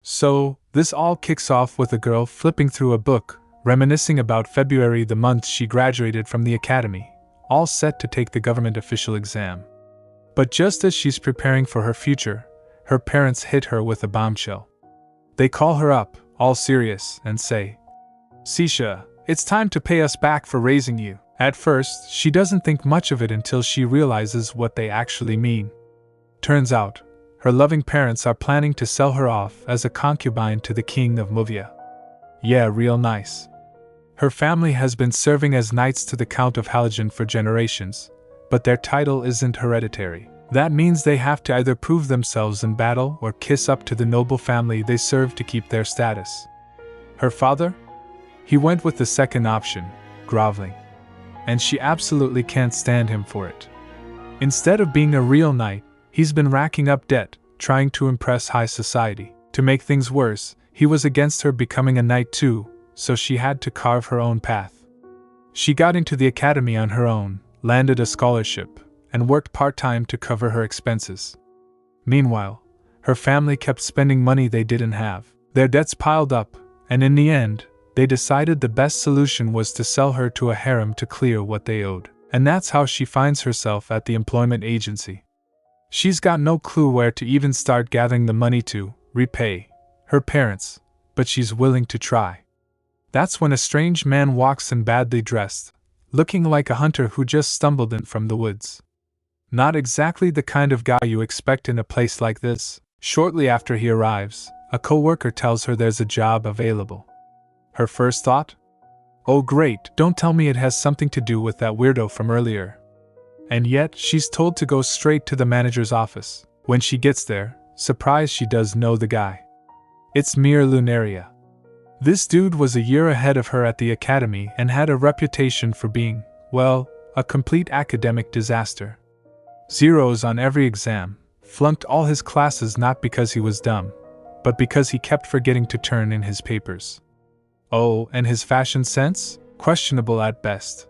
So, this all kicks off with a girl flipping through a book, reminiscing about February, the month she graduated from the academy, all set to take the government official exam. But just as she's preparing for her future, her parents hit her with a bombshell. They call her up, all serious, and say, "Sisha, it's time to pay us back for raising you." At first, she doesn't think much of it until she realizes what they actually mean. Turns out, her loving parents are planning to sell her off as a concubine to the king of Muvia. Yeah, real nice. Her family has been serving as knights to the Count of Halogen for generations, but their title isn't hereditary. That means they have to either prove themselves in battle or kiss up to the noble family they serve to keep their status. Her father? He went with the second option, groveling. And she absolutely can't stand him for it. Instead of being a real knight, he's been racking up debt, trying to impress high society. To make things worse, he was against her becoming a knight too, so she had to carve her own path. She got into the academy on her own, landed a scholarship, and worked part-time to cover her expenses. Meanwhile, her family kept spending money they didn't have. Their debts piled up, and in the end, they decided the best solution was to sell her to a harem to clear what they owed. And that's how she finds herself at the employment agency. She's got no clue where to even start gathering the money to repay her parents, but she's willing to try. That's when a strange man walks in, badly dressed, looking like a hunter who just stumbled in from the woods. Not exactly the kind of guy you expect in a place like this. Shortly after he arrives, a co-worker tells her there's a job available. Her first thought? Oh great, don't tell me it has something to do with that weirdo from earlier. And yet, she's told to go straight to the manager's office. When she gets there, surprised, she does know the guy. It's mere Lunaria. This dude was a year ahead of her at the academy and had a reputation for being, well, a complete academic disaster. Zeros on every exam, flunked all his classes not because he was dumb, but because he kept forgetting to turn in his papers. Oh, and his fashion sense? Questionable at best.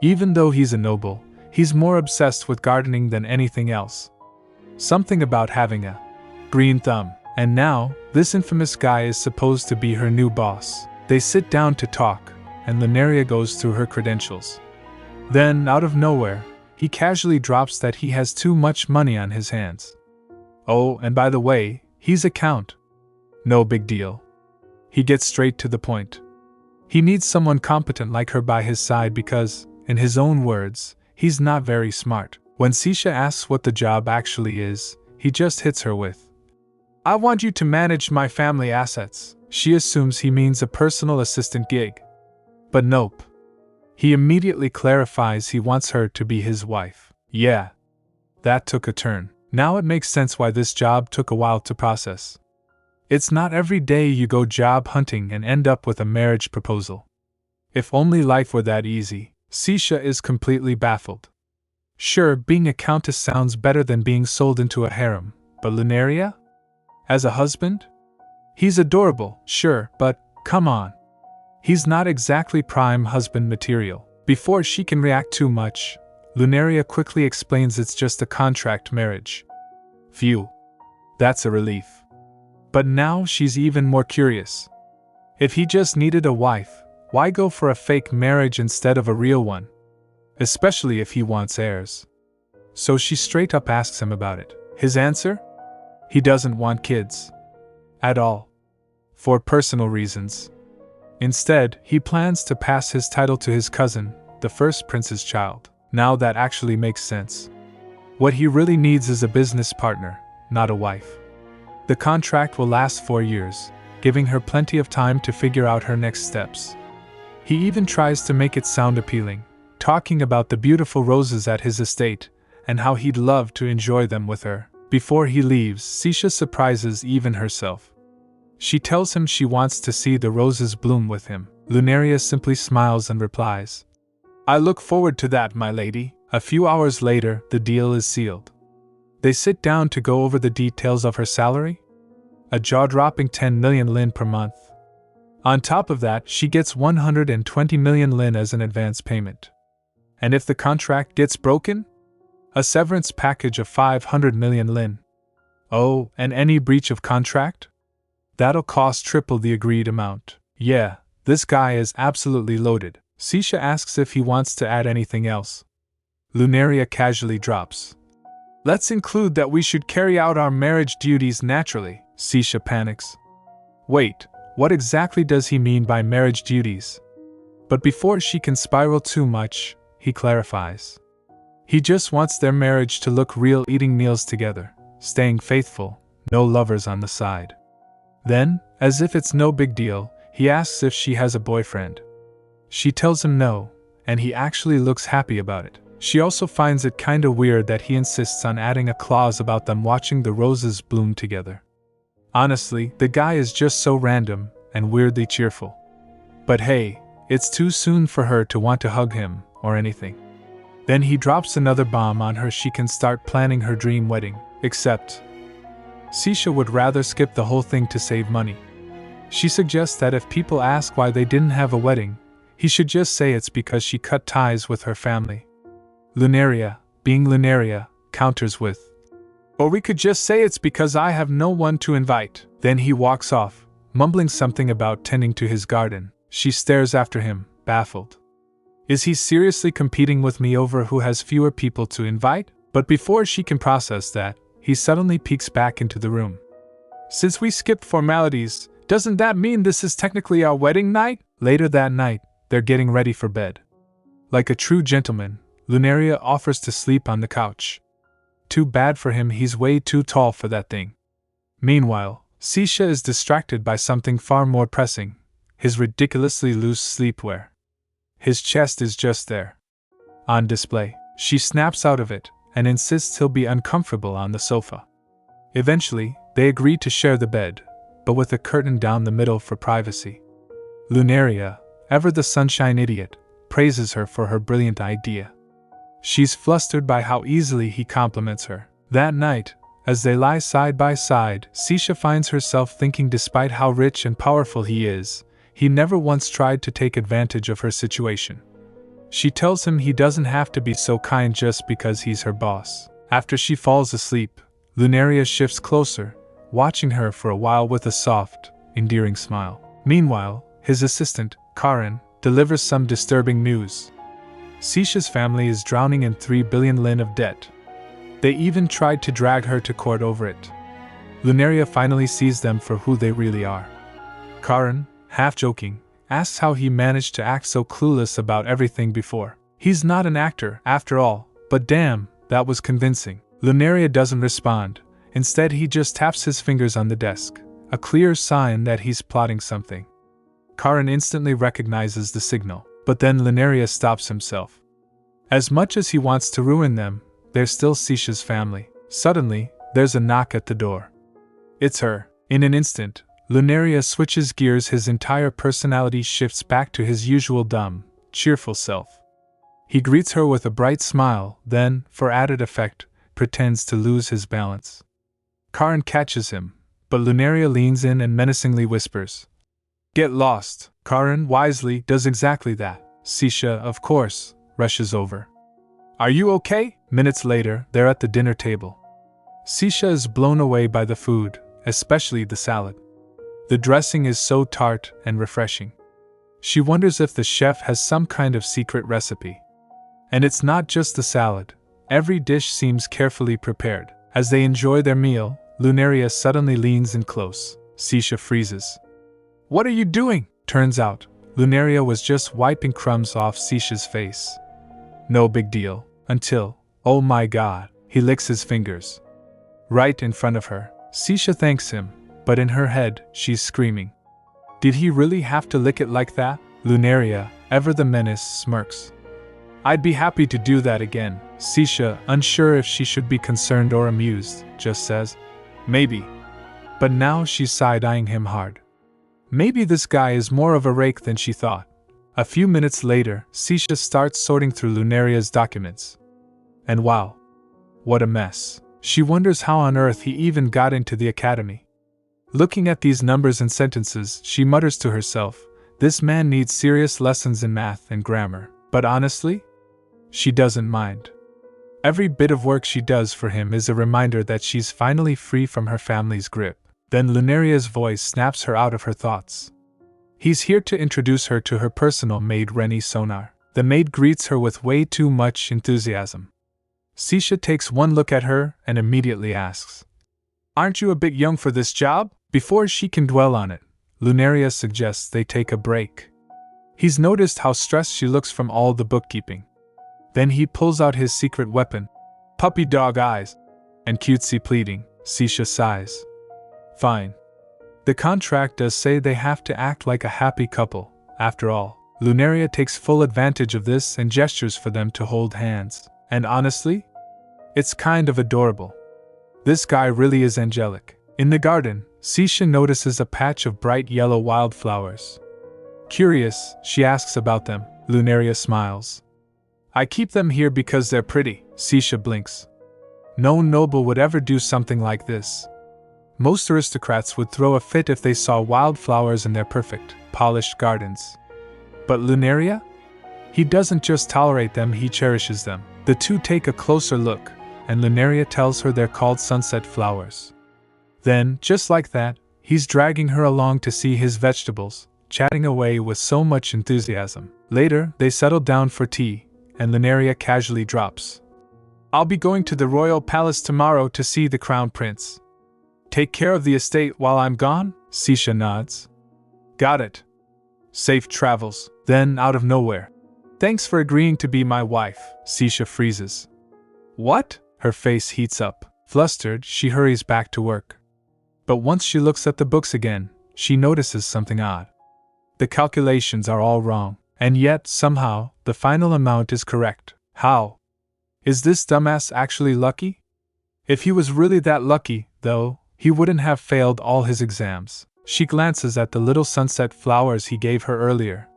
Even though he's a noble, he's more obsessed with gardening than anything else. Something about having a green thumb. And now, this infamous guy is supposed to be her new boss. They sit down to talk, and Lunaria goes through her credentials. Then, out of nowhere, he casually drops that he has too much money on his hands. Oh, and by the way, he's a count. No big deal. He gets straight to the point. He needs someone competent like her by his side because, in his own words, he's not very smart. When Sisha asks what the job actually is, he just hits her with, "I want you to manage my family assets." She assumes he means a personal assistant gig. But nope. He immediately clarifies he wants her to be his wife. Yeah. That took a turn. Now it makes sense why this job took a while to process. It's not every day you go job hunting and end up with a marriage proposal. If only life were that easy. Sisha is completely baffled. Sure, being a countess sounds better than being sold into a harem, but Lunaria? As a husband? He's adorable, sure, but, come on. He's not exactly prime husband material. Before she can react too much, Lunaria quickly explains it's just a contract marriage. Phew. That's a relief. But now she's even more curious. If he just needed a wife, why go for a fake marriage instead of a real one? Especially if he wants heirs. So she straight up asks him about it. His answer? He doesn't want kids. At all. For personal reasons. Instead, he plans to pass his title to his cousin, the first prince's child. Now that actually makes sense. What he really needs is a business partner, not a wife. The contract will last 4 years, giving her plenty of time to figure out her next steps. He even tries to make it sound appealing, talking about the beautiful roses at his estate, and how he'd love to enjoy them with her. Before he leaves, Sisha surprises even herself. She tells him she wants to see the roses bloom with him. Lunaria simply smiles and replies, "I look forward to that, my lady." A few hours later, the deal is sealed. They sit down to go over the details of her salary. A jaw-dropping 10 million lin per month. On top of that, she gets 120 million lin as an advance payment. And if the contract gets broken? A severance package of 500 million lin. Oh, and any breach of contract? That'll cost triple the agreed amount. Yeah, this guy is absolutely loaded. Sisha asks if he wants to add anything else. Lunaria casually drops. Let's include that we should carry out our marriage duties naturally. Sisha panics. Wait, what exactly does he mean by marriage duties? But before she can spiral too much, he clarifies. He just wants their marriage to look real, eating meals together, staying faithful, no lovers on the side. Then, as if it's no big deal, he asks if she has a boyfriend. She tells him no, and he actually looks happy about it. She also finds it kinda weird that he insists on adding a clause about them watching the roses bloom together. Honestly, the guy is just so random and weirdly cheerful. But hey, it's too soon for her to want to hug him or anything. Then he drops another bomb on her. She can start planning her dream wedding, except Sisha would rather skip the whole thing to save money. She suggests that if people ask why they didn't have a wedding, he should just say it's because she cut ties with her family. Lunaria, being Lunaria, counters with, or we could just say it's because I have no one to invite. Then he walks off, mumbling something about tending to his garden. She stares after him, baffled. Is he seriously competing with me over who has fewer people to invite? But before she can process that, he suddenly peeks back into the room. Since we skipped formalities, doesn't that mean this is technically our wedding night? Later that night, they're getting ready for bed. Like a true gentleman, Lunaria offers to sleep on the couch. Too bad for him, he's way too tall for that thing. Meanwhile, Sisha is distracted by something far more pressing, his ridiculously loose sleepwear. His chest is just there, on display. She snaps out of it and insists he'll be uncomfortable on the sofa. Eventually, they agree to share the bed, but with a curtain down the middle for privacy. Lunaria, ever the sunshine idiot, praises her for her brilliant idea. She's flustered by how easily he compliments her. That night, as they lie side by side, Sisha finds herself thinking despite how rich and powerful he is, he never once tried to take advantage of her situation. She tells him he doesn't have to be so kind just because he's her boss. After she falls asleep, Lunaria shifts closer, watching her for a while with a soft, endearing smile. Meanwhile, his assistant, Karin, delivers some disturbing news. Sisha's family is drowning in 3 billion lin of debt. They even tried to drag her to court over it. Lunaria finally sees them for who they really are. Karin, half joking, asks how he managed to act so clueless about everything before. He's not an actor, after all, but damn, that was convincing. Lunaria doesn't respond. Instead, he just taps his fingers on the desk, a clear sign that he's plotting something. Karin instantly recognizes the signal, but then Lunaria stops himself. As much as he wants to ruin them, they're still Sisha's family. Suddenly, there's a knock at the door. It's her. In an instant, Lunaria switches gears. His entire personality shifts back to his usual dumb, cheerful self. He greets her with a bright smile, then, for added effect, pretends to lose his balance. Karin catches him, but Lunaria leans in and menacingly whispers, "Get lost." Karin wisely does exactly that. Sisha, of course, rushes over. "Are you okay?" Minutes later, they're at the dinner table. Sisha is blown away by the food, especially the salad. The dressing is so tart and refreshing. She wonders if the chef has some kind of secret recipe. And it's not just the salad. Every dish seems carefully prepared. As they enjoy their meal, Lunaria suddenly leans in close. Sisha freezes. "What are you doing?" Turns out, Lunaria was just wiping crumbs off Sisha's face. No big deal, until, oh my god, he licks his fingers. Right in front of her. Sisha thanks him, but in her head, she's screaming. Did he really have to lick it like that? Lunaria, ever the menace, smirks. "I'd be happy to do that again." Sisha, unsure if she should be concerned or amused, just says, "Maybe." But now she's side-eyeing him hard. Maybe this guy is more of a rake than she thought. A few minutes later, Sisha starts sorting through Lunaria's documents. And wow, what a mess. She wonders how on earth he even got into the academy. Looking at these numbers and sentences, she mutters to herself, this man needs serious lessons in math and grammar. But honestly, she doesn't mind. Every bit of work she does for him is a reminder that she's finally free from her family's grip. Then Lunaria's voice snaps her out of her thoughts. He's here to introduce her to her personal maid Rennie Sonar. The maid greets her with way too much enthusiasm. Sisha takes one look at her and immediately asks, "Aren't you a bit young for this job?" Before she can dwell on it, Lunaria suggests they take a break. He's noticed how stressed she looks from all the bookkeeping. Then he pulls out his secret weapon, puppy dog eyes, and cutesy pleading. Sisha sighs. Fine. The contract does say they have to act like a happy couple, after all. Lunaria takes full advantage of this and gestures for them to hold hands. And honestly, it's kind of adorable. This guy really is angelic. In the garden, Sisha notices a patch of bright yellow wildflowers. Curious, she asks about them. Lunaria smiles. I keep them here because they're pretty. Sisha blinks. No noble would ever do something like this. Most aristocrats would throw a fit if they saw wildflowers in their perfect, polished gardens. But Lunaria? He doesn't just tolerate them, he cherishes them. The two take a closer look, and Lunaria tells her they're called sunset flowers. Then, just like that, he's dragging her along to see his vegetables, chatting away with so much enthusiasm. Later, they settle down for tea, and Lunaria casually drops, I'll be going to the royal palace tomorrow to see the crown prince. Take care of the estate while I'm gone? Sisha nods. Got it. Safe travels. Then, out of nowhere, thanks for agreeing to be my wife. Sisha freezes. What? Her face heats up. Flustered, she hurries back to work. But once she looks at the books again, she notices something odd. The calculations are all wrong, and yet, somehow, the final amount is correct. How? Is this dumbass actually lucky? If he was really that lucky, though, he wouldn't have failed all his exams. She glances at the little sunset flowers he gave her earlier.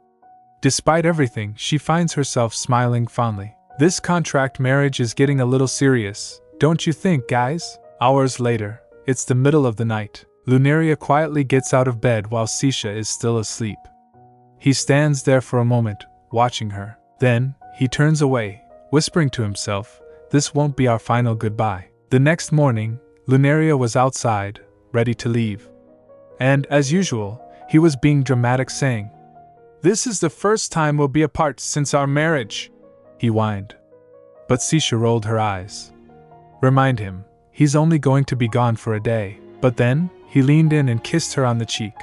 Despite everything, she finds herself smiling fondly. This contract marriage is getting a little serious, don't you think, guys? Hours later, it's the middle of the night. Lunaria quietly gets out of bed while Sisha is still asleep. He stands there for a moment, watching her. Then, he turns away, whispering to himself, this won't be our final goodbye. The next morning, Lunaria was outside, ready to leave. And, as usual, he was being dramatic, saying, This is the first time we'll be apart since our marriage, he whined. But Sisha rolled her eyes. Remind him, he's only going to be gone for a day. But then, he leaned in and kissed her on the cheek.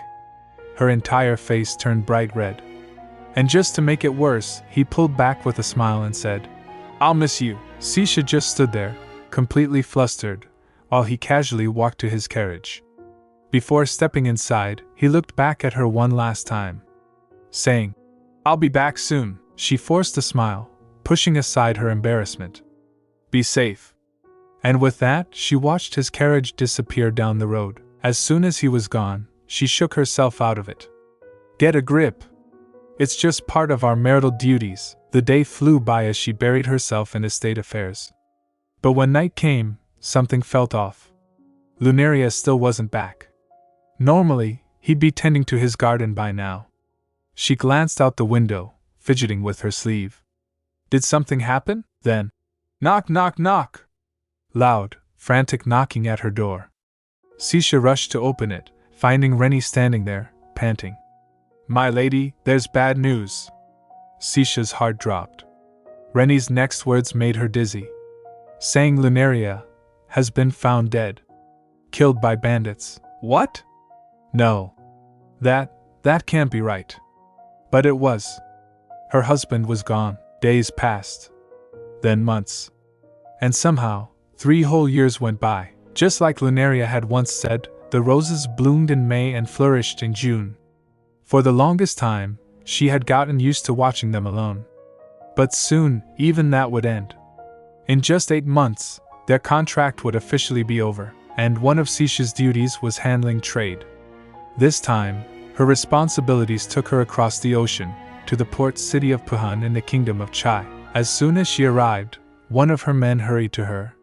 Her entire face turned bright red. And just to make it worse, he pulled back with a smile and said, I'll miss you. Sisha just stood there, completely flustered, while he casually walked to his carriage. Before stepping inside, he looked back at her one last time, saying, I'll be back soon. She forced a smile, pushing aside her embarrassment. Be safe. And with that, she watched his carriage disappear down the road. As soon as he was gone, she shook herself out of it. Get a grip. It's just part of our marital duties. The day flew by as she buried herself in estate affairs. But when night came, something felt off. Lunaria still wasn't back. Normally, he'd be tending to his garden by now. She glanced out the window, fidgeting with her sleeve. Did something happen? Then, knock, knock, knock! Loud, frantic knocking at her door. Sisha rushed to open it, finding Rennie standing there, panting. My lady, there's bad news. Sisha's heart dropped. Rennie's next words made her dizzy. Saying Lunaria has been found dead. Killed by bandits. What? No. That can't be right. But it was. Her husband was gone. Days passed. Then months. And somehow, 3 whole years went by. Just like Lunaria had once said, the roses bloomed in May and flourished in June. For the longest time, she had gotten used to watching them alone. But soon, even that would end. In just 8 months, their contract would officially be over, and one of Sisha's duties was handling trade. This time, her responsibilities took her across the ocean, to the port city of Puhan in the kingdom of Chai. As soon as she arrived, one of her men hurried to her.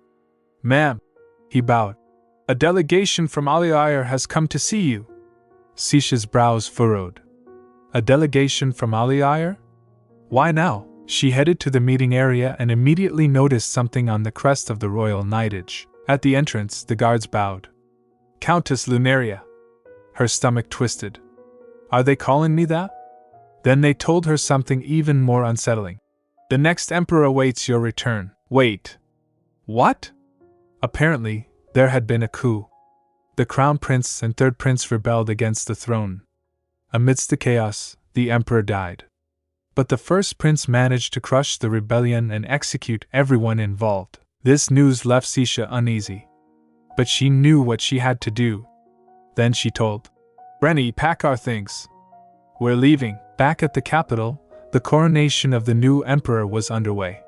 Ma'am, he bowed. A delegation from allure has come to see you. Sisha's brows furrowed. A delegation from allure? Why now? She headed to the meeting area and immediately noticed something on the crest of the royal knightage. At the entrance, the guards bowed. Countess Lunaria. Her stomach twisted. Are they calling me that? Then they told her something even more unsettling. The next emperor awaits your return. Wait. What? Apparently, there had been a coup. The crown prince and third prince rebelled against the throne. Amidst the chaos, the emperor died. But the first prince managed to crush the rebellion and execute everyone involved. This news left Sisha uneasy. But she knew what she had to do. Then she told Rennie, pack our things. We're leaving. Back at the capital, the coronation of the new emperor was underway.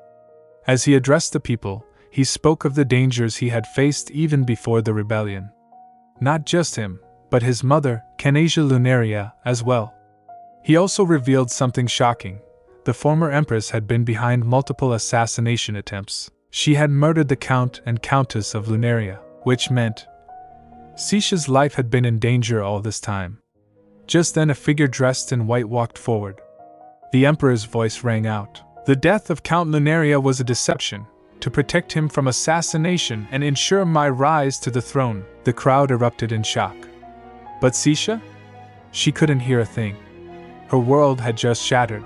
As he addressed the people, he spoke of the dangers he had faced even before the rebellion. Not just him, but his mother, Kanasia Lunaria, as well. He also revealed something shocking. The former empress had been behind multiple assassination attempts. She had murdered the count and countess of Lunaria, which meant Sisha's life had been in danger all this time. Just then a figure dressed in white walked forward. The emperor's voice rang out. The death of Count Lunaria was a deception, to protect him from assassination and ensure my rise to the throne. The crowd erupted in shock. But Sisha? She couldn't hear a thing. Her world had just shattered.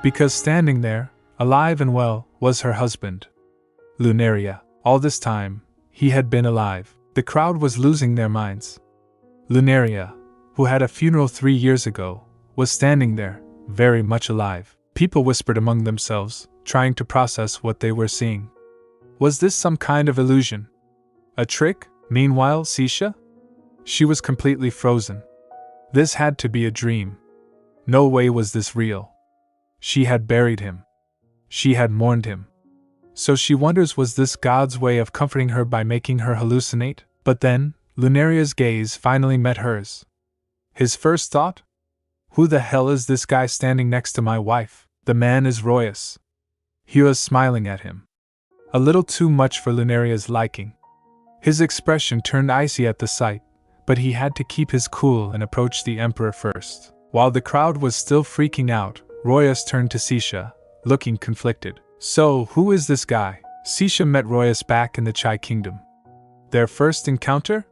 Because standing there, alive and well, was her husband. Lunaria. All this time, he had been alive. The crowd was losing their minds. Lunaria, who had a funeral 3 years ago, was standing there, very much alive. People whispered among themselves, trying to process what they were seeing. Was this some kind of illusion? A trick? Meanwhile, Sisha? She was completely frozen. This had to be a dream. No way was this real. She had buried him. She had mourned him. So she wonders, was this God's way of comforting her by making her hallucinate? But then, Lunaria's gaze finally met hers. His first thought? Who the hell is this guy standing next to my wife? The man is Royas. He was smiling at him. A little too much for Lunaria's liking. His expression turned icy at the sight, but he had to keep his cool and approach the emperor first. While the crowd was still freaking out, Royas turned to Sisha, looking conflicted. So, who is this guy? Sisha met Royas back in the Chai Kingdom. Their first encounter?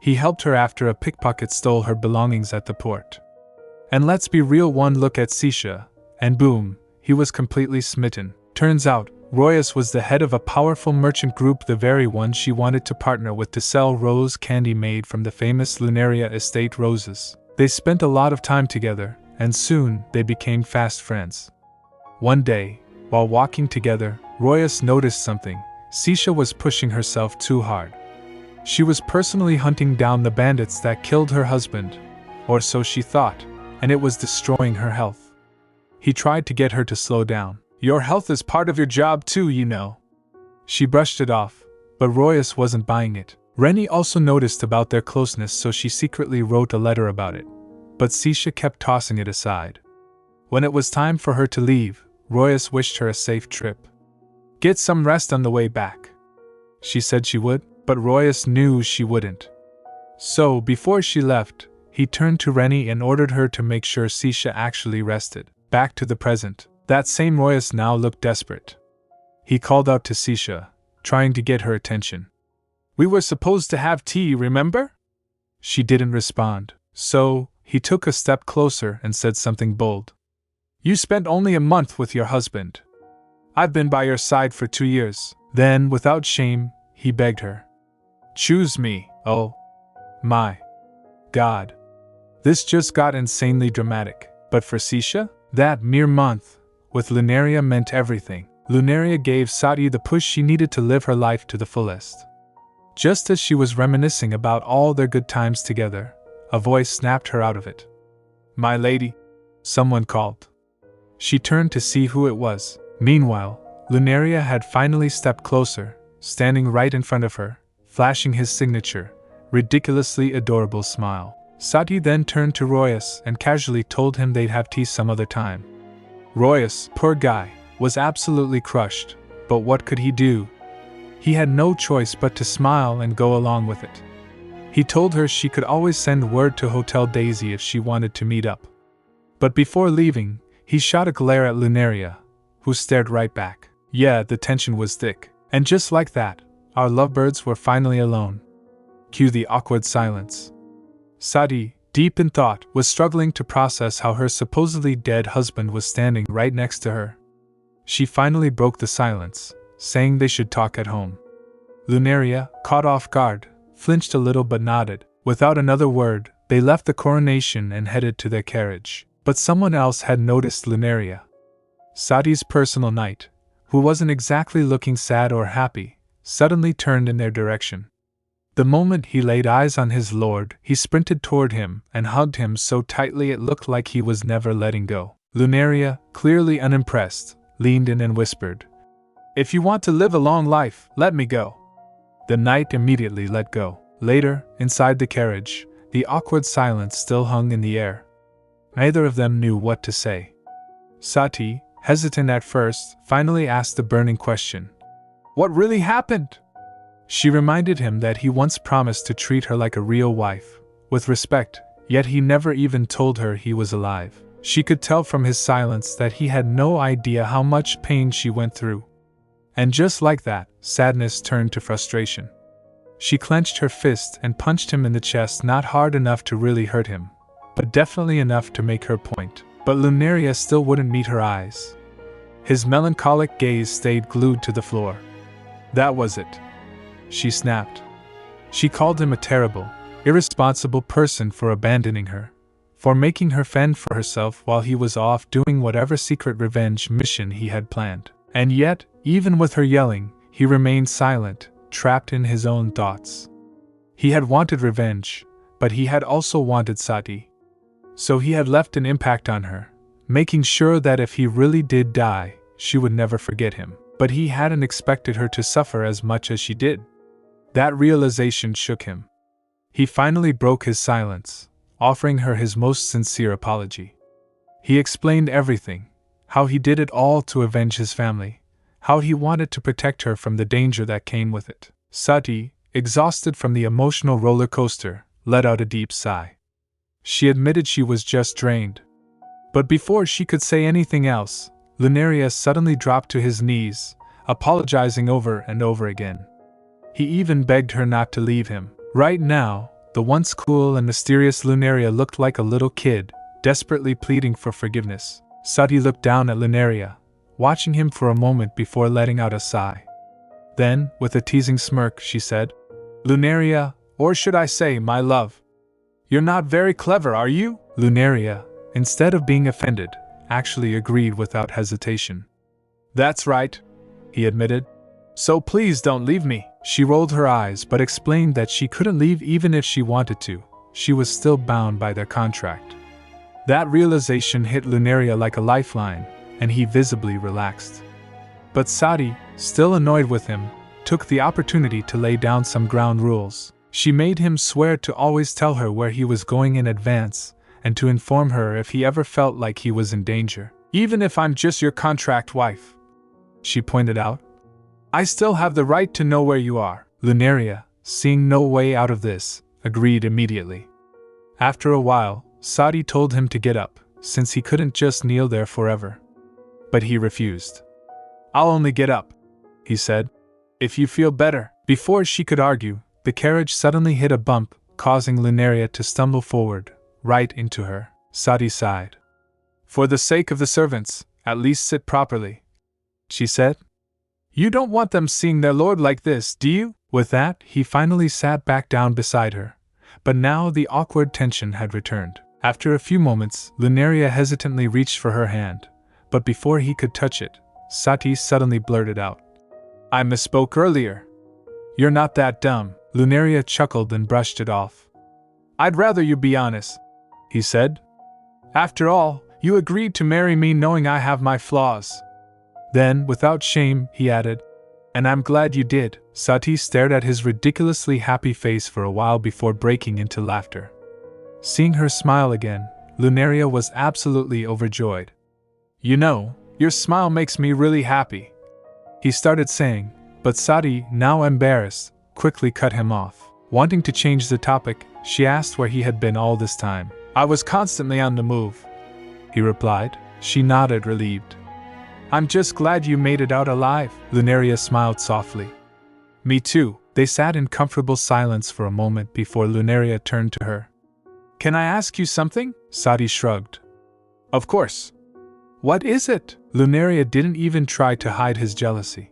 He helped her after a pickpocket stole her belongings at the port. And let's be real, one look at Sisha, and boom, he was completely smitten. Turns out, Royas was the head of a powerful merchant group, the very one she wanted to partner with to sell rose candy made from the famous Lunaria estate roses. They spent a lot of time together, and soon they became fast friends. One day, while walking together, Royas noticed something. Sisha was pushing herself too hard. She was personally hunting down the bandits that killed her husband, or so she thought, and it was destroying her health. He tried to get her to slow down. Your health is part of your job too, you know. She brushed it off, but Royas wasn't buying it. Rennie also noticed about their closeness, so she secretly wrote a letter about it. But Sisha kept tossing it aside. When it was time for her to leave, Royas wished her a safe trip. Get some rest on the way back. She said she would, but Royas knew she wouldn't. So, before she left, he turned to Rennie and ordered her to make sure Sisha actually rested. Back to the present. That same Royas now looked desperate. He called out to Sisha, trying to get her attention. We were supposed to have tea, remember? She didn't respond, so he took a step closer and said something bold. You spent only a month with your husband. I've been by your side for 2 years. Then, without shame, he begged her. Choose me. Oh my God. This just got insanely dramatic. But for Sisha, that mere month with Lunaria meant everything. Lunaria gave Sati the push she needed to live her life to the fullest. Just as she was reminiscing about all their good times together, a voice snapped her out of it. My lady, someone called. She turned to see who it was. Meanwhile, Lunaria had finally stepped closer, standing right in front of her, flashing his signature, ridiculously adorable smile. Sati then turned to Royas and casually told him they'd have tea some other time. Royas, poor guy, was absolutely crushed, but what could he do? He had no choice but to smile and go along with it. He told her she could always send word to Hotel Daisy if she wanted to meet up. But before leaving, he shot a glare at Lunaria, who stared right back. Yeah, the tension was thick. And just like that, our lovebirds were finally alone. Cue the awkward silence. Sati, deep in thought, was struggling to process how her supposedly dead husband was standing right next to her. She finally broke the silence, saying they should talk at home. Lunaria, caught off guard, flinched a little but nodded. Without another word, they left the coronation and headed to their carriage. But someone else had noticed Lunaria. Sati's personal knight, who wasn't exactly looking sad or happy, suddenly turned in their direction. The moment he laid eyes on his lord, he sprinted toward him and hugged him so tightly it looked like he was never letting go. Lunaria, clearly unimpressed, leaned in and whispered, "If you want to live a long life, let me go." The knight immediately let go. Later, inside the carriage, the awkward silence still hung in the air. Neither of them knew what to say. Sati, hesitant at first, finally asked the burning question. "What really happened?" She reminded him that he once promised to treat her like a real wife, with respect, yet he never even told her he was alive. She could tell from his silence that he had no idea how much pain she went through. And just like that, sadness turned to frustration. She clenched her fist and punched him in the chest, not hard enough to really hurt him, but definitely enough to make her point. But Lunaria still wouldn't meet her eyes. His melancholic gaze stayed glued to the floor. That was it. She snapped. She called him a terrible, irresponsible person for abandoning her, for making her fend for herself while he was off doing whatever secret revenge mission he had planned. And yet, even with her yelling, he remained silent, trapped in his own thoughts. He had wanted revenge, but he had also wanted Sati. So he had left an impact on her, making sure that if he really did die, she would never forget him. But he hadn't expected her to suffer as much as she did. That realization shook him. He finally broke his silence, offering her his most sincere apology. He explained everything, how he did it all to avenge his family, how he wanted to protect her from the danger that came with it. Sati, exhausted from the emotional roller coaster, let out a deep sigh. She admitted she was just drained. But before she could say anything else, Lunaria suddenly dropped to his knees, apologizing over and over again. He even begged her not to leave him. Right now, the once cool and mysterious Lunaria looked like a little kid, desperately pleading for forgiveness. Sati looked down at Lunaria, watching him for a moment before letting out a sigh. Then, with a teasing smirk, she said, "Lunaria, or should I say, my love, you're not very clever, are you?" Lunaria, instead of being offended, actually agreed without hesitation. "That's right," he admitted. "So please don't leave me." She rolled her eyes but explained that she couldn't leave even if she wanted to. She was still bound by their contract. That realization hit Lunaria like a lifeline, and he visibly relaxed. But Sati, still annoyed with him, took the opportunity to lay down some ground rules. She made him swear to always tell her where he was going in advance, and to inform her if he ever felt like he was in danger. "Even if I'm just your contract wife," she pointed out, "I still have the right to know where you are." Lunaria, seeing no way out of this, agreed immediately. After a while, Sati told him to get up, since he couldn't just kneel there forever. But he refused. "I'll only get up," he said, "if you feel better." Before she could argue, the carriage suddenly hit a bump, causing Lunaria to stumble forward, right into her. Sati sighed. "For the sake of the servants, at least sit properly," she said. "You don't want them seeing their lord like this, do you?" With that, he finally sat back down beside her. But now the awkward tension had returned. After a few moments, Lunaria hesitantly reached for her hand, but before he could touch it, Sati suddenly blurted out, "I misspoke earlier. You're not that dumb." Lunaria chuckled and brushed it off. "I'd rather you be honest," he said. "After all, you agreed to marry me knowing I have my flaws." Then, without shame, he added, "And I'm glad you did." Sati stared at his ridiculously happy face for a while before breaking into laughter. Seeing her smile again, Lunaria was absolutely overjoyed. "You know, your smile makes me really happy," he started saying, but Sati, now embarrassed, quickly cut him off. Wanting to change the topic, she asked where he had been all this time. "I was constantly on the move," he replied. She nodded, relieved. "I'm just glad you made it out alive." Lunaria smiled softly. Me too. They sat in comfortable silence for a moment before Lunaria turned to her. Can I ask you something? Sati shrugged. Of course. What is it? Lunaria didn't even try to hide his jealousy.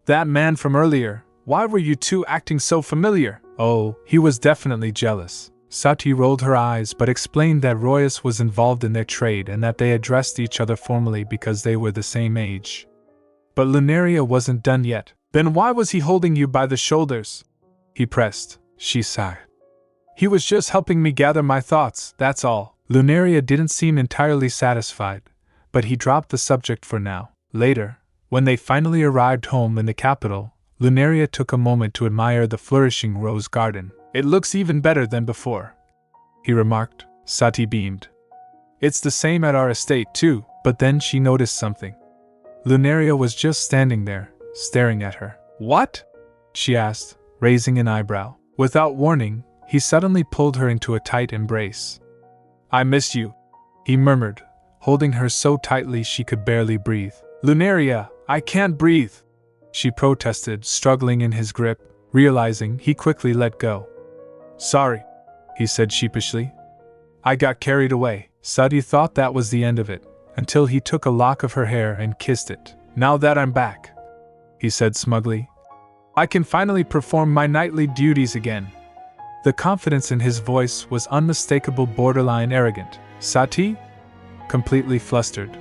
That man from earlier, why were you two acting so familiar? Oh, he was definitely jealous. Sati rolled her eyes but explained that Royas was involved in their trade and that they addressed each other formally because they were the same age. But Lunaria wasn't done yet. Then why was he holding you by the shoulders? He pressed. She sighed. He was just helping me gather my thoughts, that's all. Lunaria didn't seem entirely satisfied, but he dropped the subject for now. Later, when they finally arrived home in the capital, Lunaria took a moment to admire the flourishing rose garden. It looks even better than before, he remarked. Sati beamed. It's the same at our estate too, but then she noticed something. Lunaria was just standing there, staring at her. What? She asked, raising an eyebrow. Without warning, he suddenly pulled her into a tight embrace. I miss you, he murmured, holding her so tightly she could barely breathe. Lunaria, I can't breathe, she protested, struggling in his grip, realizing he quickly let go. Sorry, he said sheepishly. I got carried away. Sati thought that was the end of it, until he took a lock of her hair and kissed it. Now that I'm back, he said smugly, I can finally perform my nightly duties again. The confidence in his voice was unmistakable, borderline arrogant. Sati? Completely flustered.